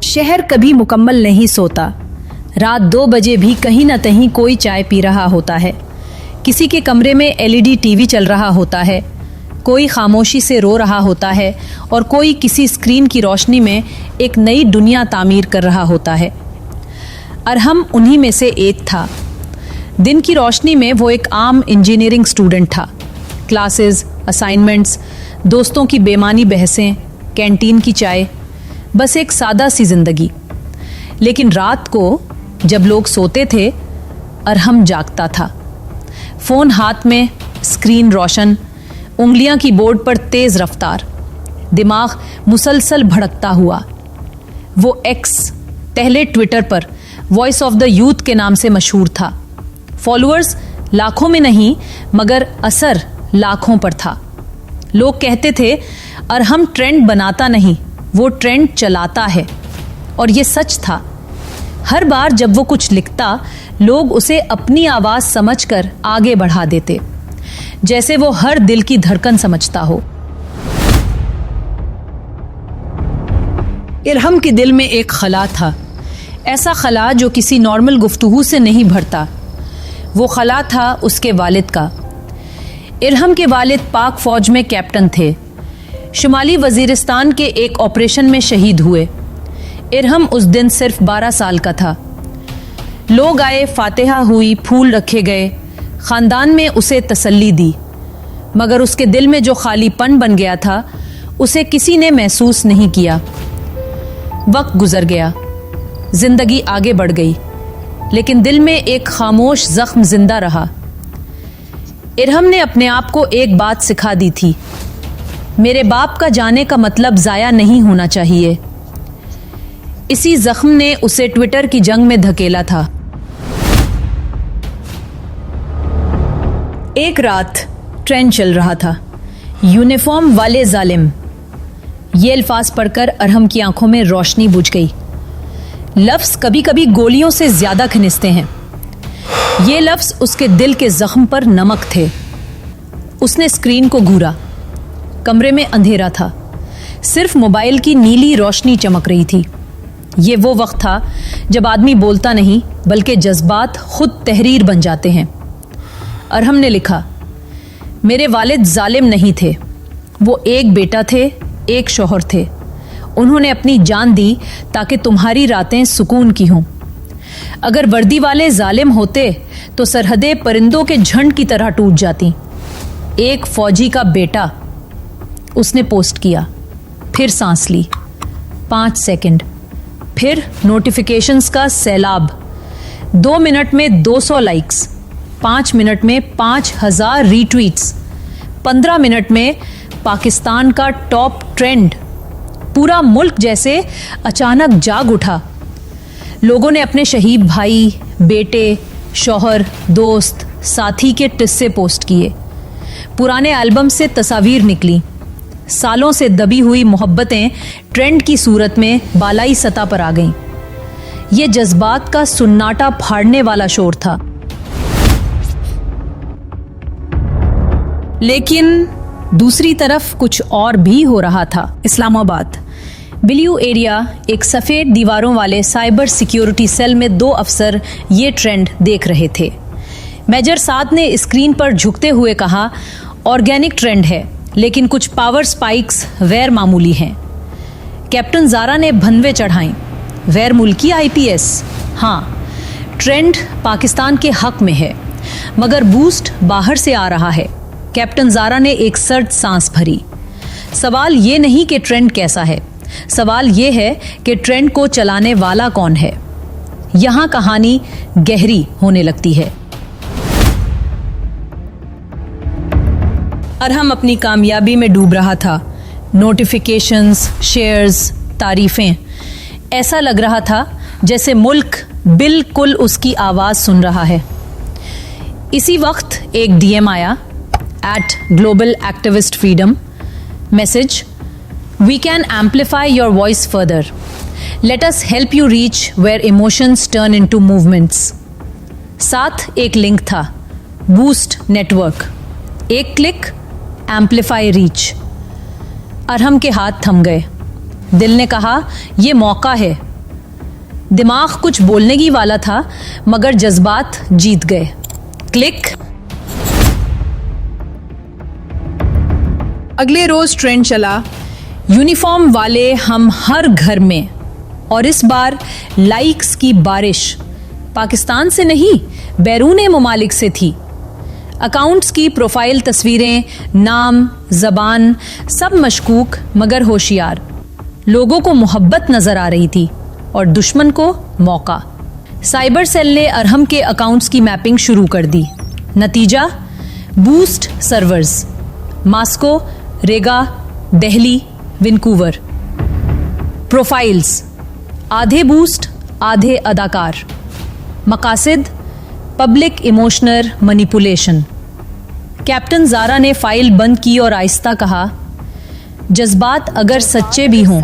शहर कभी मुकम्मल नहीं सोता। रात 2 बजे भी कहीं न कहीं कोई चाय पी रहा होता है। किसी के कमरे में एलईडी टीवी चल रहा होता है, कोई खामोशी से रो रहा होता है और कोई किसी स्क्रीन की रोशनी में एक नई दुनिया तामीर कर रहा होता है। अरहम उन्हीं में से एक था। दिन की रोशनी में वो एक आम इंजीनियरिंग स्टूडेंट था। क्लासेस, असाइनमेंट्स, दोस्तों की बेमानी बहसें, कैंटीन की चाय, बस एक सादा सी जिंदगी। लेकिन रात को जब लोग सोते थे, अरहम जागता था। फोन हाथ में, स्क्रीन रोशन, उंगलियां कीबोर्ड पर तेज रफ्तार, दिमाग मुसलसल भड़कता हुआ। वो एक्स, पहले ट्विटर पर वॉइस ऑफ द यूथ के नाम से मशहूर था। फॉलोअर्स लाखों में नहीं मगर असर लाखों पर था। लोग कहते थे अरहम ट्रेंड बनाता नहीं, वो ट्रेंड चलाता है। और ये सच था। हर बार जब वो कुछ लिखता, लोग उसे अपनी आवाज समझकर आगे बढ़ा देते, जैसे वो हर दिल की धड़कन समझता हो। इरहम के दिल में एक खला था, ऐसा खला जो किसी नॉर्मल गुफ्तगू से नहीं भरता। वो खला था उसके वालिद का। इरहम के वालिद पाक फौज में कैप्टन थे। शुमाली वजीरिस्तान के एक ऑपरेशन में शहीद हुए। इरहम उस दिन सिर्फ 12 साल का था। लोग आए, फातिहा हुई, फूल रखे गए, खानदान में उसे तसल्ली दी। मगर उसके दिल में जो खालीपन बन गया था, उसे किसी ने महसूस नहीं किया। वक्त गुजर गया, जिंदगी आगे बढ़ गई, लेकिन दिल में एक खामोश जख्म जिंदा रहा। इरहम ने अपने आप को एक बात सिखा दी थी, मेरे बाप का जाने का मतलब जाया नहीं होना चाहिए। इसी जख्म ने उसे ट्विटर की जंग में धकेला था। एक रात ट्रेंड चल रहा था, यूनिफॉर्म वाले जालिम। ये अल्फाज पढ़कर अरहम की आंखों में रोशनी बुझ गई। लफ्ज कभी कभी गोलियों से ज्यादा खनिस्ते हैं। ये लफ्ज उसके दिल के जख्म पर नमक थे। उसने स्क्रीन को घूरा। कमरे में अंधेरा था, सिर्फ मोबाइल की नीली रोशनी चमक रही थी। ये वो वक्त था जब आदमी बोलता नहीं बल्कि जज्बात खुद तहरीर बन जाते हैं। अरहम ने लिखा, मेरे वालिद जालिम नहीं थे। वो एक बेटा थे, एक शौहर थे। उन्होंने अपनी जान दी ताकि तुम्हारी रातें सुकून की हों। अगर वर्दी वाले जालिम होते तो सरहदें परिंदों के झुंड की तरह टूट जाती। एक फौजी का बेटा, उसने पोस्ट किया। फिर सांस ली, 5 सेकंड, फिर नोटिफिकेशंस का सैलाब। 2 मिनट में 200 लाइक्स, 5 मिनट में 5000 रीट्वीट्स, 15 मिनट में पाकिस्तान का टॉप ट्रेंड। पूरा मुल्क जैसे अचानक जाग उठा। लोगों ने अपने शहीद भाई, बेटे, शौहर, दोस्त, साथी के किस्से पोस्ट किए। पुराने एल्बम से तस्वीर निकली। सालों से दबी हुई मोहब्बतें ट्रेंड की सूरत में बालाई सतह पर आ गईं। ये जज्बात का सुन्नाटा फाड़ने वाला शोर था। लेकिन दूसरी तरफ कुछ और भी हो रहा था। इस्लामाबाद बिलियू एरिया, एक सफेद दीवारों वाले साइबर सिक्योरिटी सेल में 2 अफसर ये ट्रेंड देख रहे थे। मेजर साद ने स्क्रीन पर झुकते हुए कहा, ऑर्गेनिक ट्रेंड है, लेकिन कुछ पावर स्पाइक्स गैर मामूली हैं। कैप्टन जारा ने भनवे चढ़ाई, गैर मुल्की आईपीएस। हाँ, ट्रेंड पाकिस्तान के हक में है, मगर बूस्ट बाहर से आ रहा है। कैप्टन जारा ने एक सर्द सांस भरी। सवाल ये नहीं कि ट्रेंड कैसा है, सवाल ये है कि ट्रेंड को चलाने वाला कौन है। यहां कहानी गहरी होने लगती है। अरहम अपनी कामयाबी में डूब रहा था। नोटिफिकेशंस, शेयर्स, तारीफें। ऐसा लग रहा था जैसे मुल्क बिल्कुल उसकी आवाज सुन रहा है। इसी वक्त एक डीएम आया, @Global Activist Freedom। Message, we can amplify your voice further. Let us help you reach where emotions turn into movements. साथ एक लिंक था, बूस्ट नेटवर्क। एक क्लिक, एम्पलीफाई रीच। अरहम के हाथ थम गए। दिल ने कहा, यह मौका है, दिमाग कुछ बोलने की वाला था, मगर जज्बात जीत गए। क्लिक। अगले रोज ट्रेंड चला, यूनिफॉर्म वाले हम हर घर में, और इस बार लाइक्स की बारिश पाकिस्तान से नहीं, बैरूने ममालिक से थी। अकाउंट्स की प्रोफाइल तस्वीरें, नाम, जबान सब मशकूक मगर होशियार। लोगों को मोहब्बत नजर आ रही थी और दुश्मन को मौका। साइबर सेल ने अरहम के अकाउंट्स की मैपिंग शुरू कर दी। नतीजा, boost servers, Moscow, Riga, Delhi, Vancouver. Profiles, आधे बूस्ट आधे अदाकार। मकासिद, public emotional manipulation. Captain Zara ने फाइल बंद की और आहिस्ता कहा, जज्बात अगर सच्चे भी हों,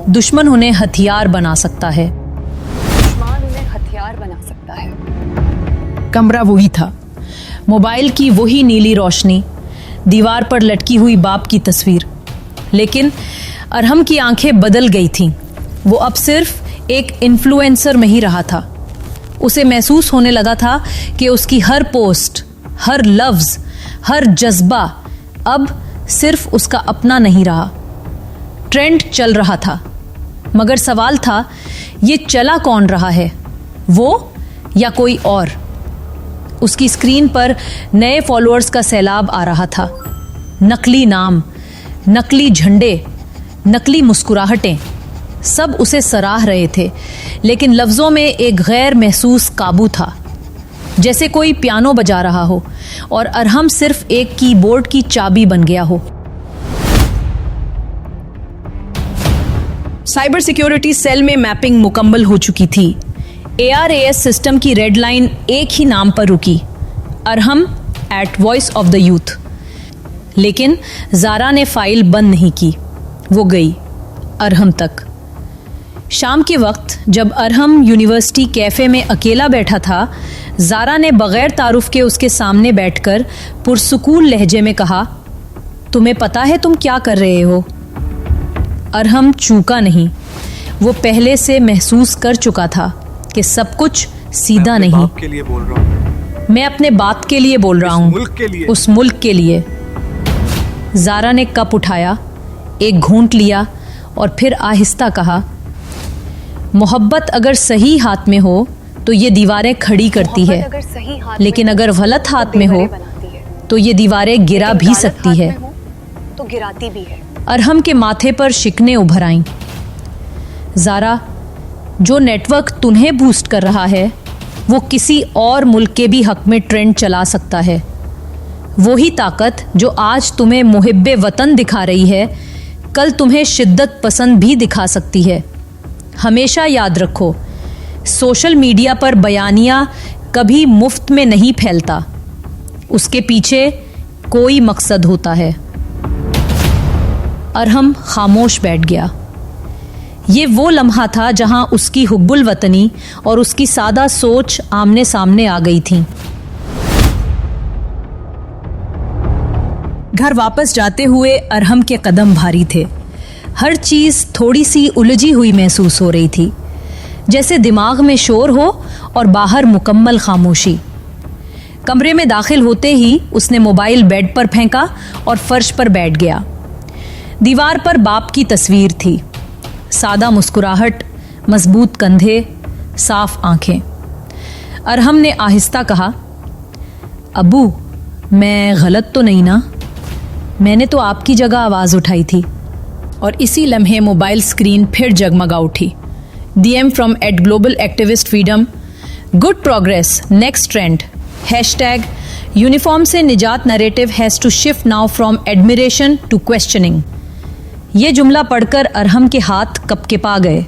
दुश्मन उन्हें हथियार बना सकता है। कमरा वही था, मोबाइल की वही नीली रोशनी, दीवार पर लटकी हुई बाप की तस्वीर। लेकिन अरहम की आंखें बदल गई थीं। वो अब सिर्फ एक इन्फ्लुएंसर नहीं रहा था। उसे महसूस होने लगा था कि उसकी हर पोस्ट, हर लफ्ज, हर जज्बा अब सिर्फ उसका अपना नहीं रहा। ट्रेंड चल रहा था, मगर सवाल था, ये चला कौन रहा है, वो या कोई और? उसकी स्क्रीन पर नए फॉलोअर्स का सैलाब आ रहा था। नकली नाम, नकली झंडे, नकली मुस्कुराहटें, सब उसे सराह रहे थे, लेकिन लफ्जों में एक गैर महसूस काबू था, जैसे कोई पियानो बजा रहा हो और अरहम सिर्फ एक कीबोर्ड की चाबी बन गया हो। साइबर सिक्योरिटी सेल में मैपिंग मुकम्मल हो चुकी थी। ARAS सिस्टम की रेड लाइन एक ही नाम पर रुकी, Arham at voice of the youth. लेकिन ज़ारा ने फाइल बंद नहीं की, वो गई अरहम तक। शाम के वक्त जब अरहम यूनिवर्सिटी कैफ़े में अकेला बैठा था, ज़ारा ने बगैर तारुफ के उसके सामने बैठकर पुरसुकून लहजे में कहा, तुम्हें पता है तुम क्या कर रहे हो? अरहम चूका नहीं। वो पहले से महसूस कर चुका था कि सब कुछ सीधा नहीं। बाप के लिए बोल रहा हूं। मैं अपने बाप के लिए बोल रहा हूँ, उस मुल्क के लिए। ज़ारा ने कप उठाया, एक घूंट लिया और फिर आहिस्ता कहा, मोहब्बत अगर सही हाथ में हो तो ये दीवारें खड़ी करती है, लेकिन अगर गलत हाथ में हो तो ये दीवारें गिरा भी सकती है, तो गिराती भी है। अरहम के माथे पर शिकने उभर आईं। ज़ारा, जो नेटवर्क तुम्हें बूस्ट कर रहा है वो किसी और मुल्क के भी हक में ट्रेंड चला सकता है। वही ताकत जो आज तुम्हें मुहिब्बे वतन दिखा रही है, कल तुम्हें शिद्दत पसंद भी दिखा सकती है। हमेशा याद रखो, सोशल मीडिया पर बयानिया कभी मुफ्त में नहीं फैलता, उसके पीछे कोई मकसद होता है। अरहम खामोश बैठ गया। ये वो लम्हा था जहां उसकी हुब्बुल वतनी और उसकी सादा सोच आमने सामने आ गई थीं। घर वापस जाते हुए अरहम के कदम भारी थे। हर चीज़ थोड़ी सी उलझी हुई महसूस हो रही थी, जैसे दिमाग में शोर हो और बाहर मुकम्मल खामोशी। कमरे में दाखिल होते ही उसने मोबाइल बेड पर फेंका और फर्श पर बैठ गया। दीवार पर बाप की तस्वीर थी, सादा मुस्कुराहट, मजबूत कंधे, साफ आंखें। अरहम ने आहिस्ता कहा, अबू, मैं गलत तो नहीं ना? मैंने तो आपकी जगह आवाज़ उठाई थी। और इसी लम्हे मोबाइल स्क्रीन फिर जगमगा उठी। DM from at global activist freedom, good progress, next trend, hashtag uniform से निजात narrative has to shift now from admiration to questioning. ये जुमला पढ़कर अरहम के हाथ कपकपा गए।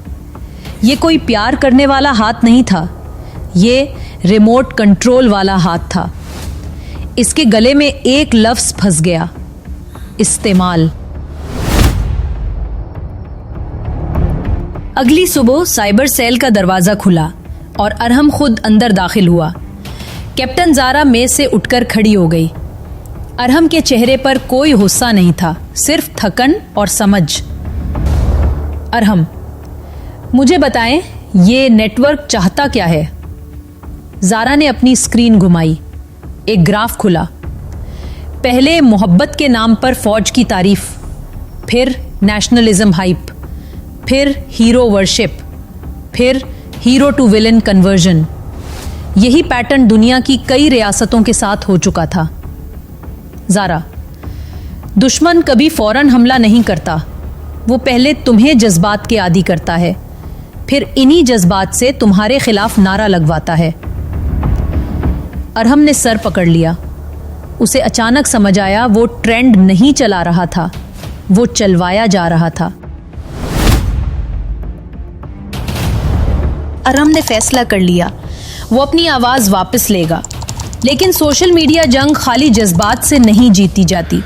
ये कोई प्यार करने वाला हाथ नहीं था, ये रिमोट कंट्रोल वाला हाथ था। इसके गले में एक लफ्ज फंस गया, इस्तेमाल। अगली सुबह साइबर सेल का दरवाजा खुला और अरहम खुद अंदर दाखिल हुआ। कैप्टन ज़ारा मेज से उठकर खड़ी हो गई। अरहम के चेहरे पर कोई गुस्सा नहीं था, सिर्फ थकन और समझ। अरहम, मुझे बताएं, ये नेटवर्क चाहता क्या है? जारा ने अपनी स्क्रीन घुमाई। एक ग्राफ खुला। पहले मोहब्बत के नाम पर फौज की तारीफ, फिर नेशनलिज्म हाइप, फिर हीरो वर्शिप, फिर हीरो टू विलन कन्वर्जन। यही पैटर्न दुनिया की कई रियासतों के साथ हो चुका था। जारा, दुश्मन कभी फौरन हमला नहीं करता। वो पहले तुम्हें जज्बात के आदी करता है, फिर इन्हीं जज्बात से तुम्हारे खिलाफ नारा लगवाता है। अरहम ने सर पकड़ लिया। उसे अचानक समझ आया वो ट्रेंड नहीं चला रहा था, वो चलवाया जा रहा था। अरहम ने फैसला कर लिया, वो अपनी आवाज वापस लेगा। लेकिन सोशल मीडिया जंग खाली जज्बात से नहीं जीती जाती।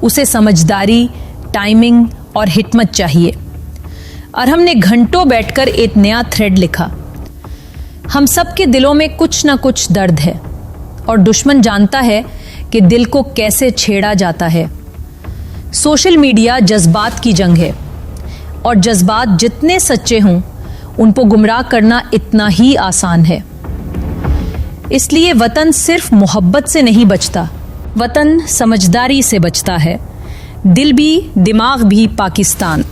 उसे समझदारी, टाइमिंग और हिकमत चाहिए। अरहम ने घंटों बैठकर एक नया थ्रेड लिखा। हम सब के दिलों में कुछ ना कुछ दर्द है और दुश्मन जानता है कि दिल को कैसे छेड़ा जाता है। सोशल मीडिया जज्बात की जंग है और जज्बात जितने सच्चे हों उनको गुमराह करना इतना ही आसान है। इसलिए वतन सिर्फ मोहब्बत से नहीं बचता, वतन समझदारी से बचता है। दिल भी दिमाग भी पाकिस्तान।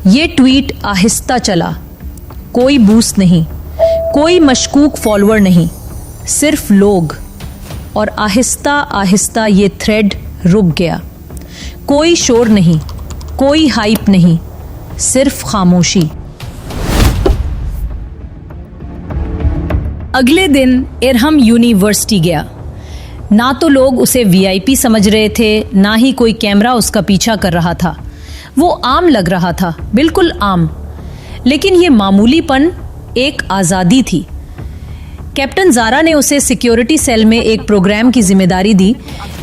ये ट्वीट आहिस्ता चला, कोई बूस्ट नहीं, कोई मशकूक फॉलोअर नहीं, सिर्फ लोग। और आहिस्ता आहिस्ता ये थ्रेड रुक गया। कोई शोर नहीं, कोई हाइप नहीं, सिर्फ खामोशी। अगले दिन इरहम यूनिवर्सिटी गया। ना तो लोग उसे वीआईपी समझ रहे थे, ना ही कोई कैमरा उसका पीछा कर रहा था। वो आम लग रहा था, बिल्कुल आम। लेकिन ये मामूलीपन एक आज़ादी थी। कैप्टन जारा ने उसे सिक्योरिटी सेल में एक प्रोग्राम की जिम्मेदारी दी,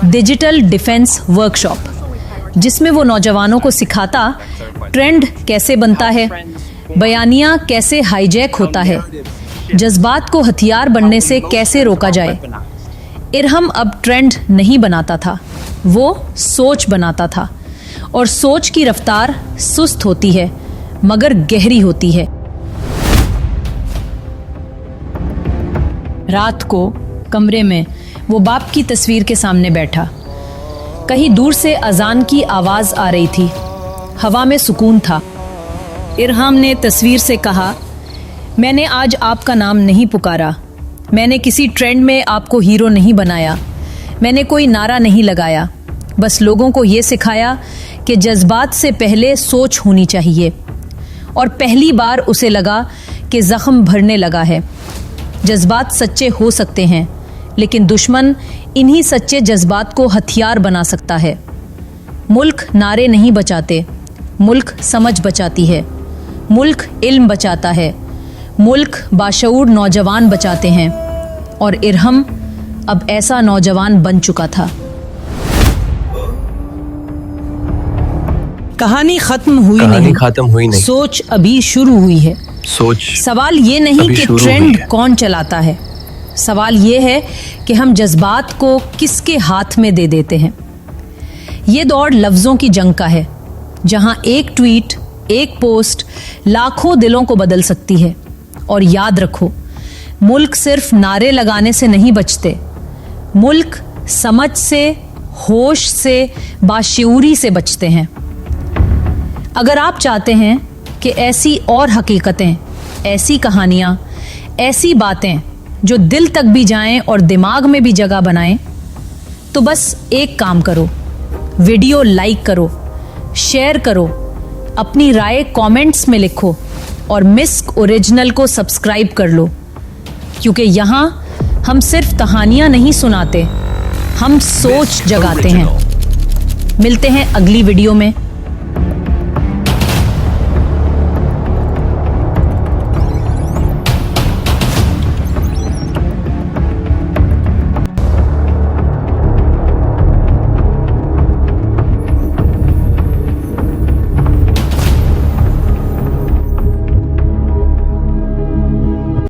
डिजिटल डिफेंस वर्कशॉप, जिसमें वो नौजवानों को सिखाता ट्रेंड कैसे बनता है, बयानिया कैसे हाईजैक होता है, जज्बात को हथियार बनने से कैसे रोका जाए। इरहम अब ट्रेंड नहीं बनाता था, वो सोच बनाता था। और सोच की रफ्तार सुस्त होती है मगर गहरी होती है। रात को कमरे में वो बाप की तस्वीर के सामने बैठा। कहीं दूर से अजान की आवाज आ रही थी। हवा में सुकून था। इरहम ने तस्वीर से कहा, मैंने आज आपका नाम नहीं पुकारा, मैंने किसी ट्रेंड में आपको हीरो नहीं बनाया, मैंने कोई नारा नहीं लगाया, बस लोगों को ये सिखाया कि जज्बात से पहले सोच होनी चाहिए। और पहली बार उसे लगा कि जख्म भरने लगा है। जज्बात सच्चे हो सकते हैं, लेकिन दुश्मन इन्हीं सच्चे जज्बात को हथियार बना सकता है। मुल्क नारे नहीं बचाते, मुल्क समझ बचाती है, मुल्क इल्म बचाता है, मुल्क बाशऊर नौजवान बचाते हैं। और इरहम अब ऐसा नौजवान बन चुका था। कहानी खत्म हुई नहीं, सोच अभी शुरू हुई है। सवाल ये नहीं कि ट्रेंड कौन चलाता है, सवाल ये है कि हम जज्बात को किसके हाथ में दे देते हैं। ये दौड़ लफ्जों की जंग का है, जहां एक ट्वीट, एक पोस्ट लाखों दिलों को बदल सकती है। और याद रखो, मुल्क सिर्फ नारे लगाने से नहीं बचते, मुल्क समझ से, होश से, बाशऊरी से बचते हैं। अगर आप चाहते हैं कि ऐसी और हकीकतें, ऐसी कहानियां, ऐसी बातें जो दिल तक भी जाएं और दिमाग में भी जगह बनाएं, तो बस एक काम करो, वीडियो लाइक करो, शेयर करो, अपनी राय कमेंट्स में लिखो और मिस्क ओरिजिनल को सब्सक्राइब कर लो। क्योंकि यहाँ हम सिर्फ कहानियां नहीं सुनाते, हम सोच जगाते हैं। मिलते हैं अगली वीडियो में।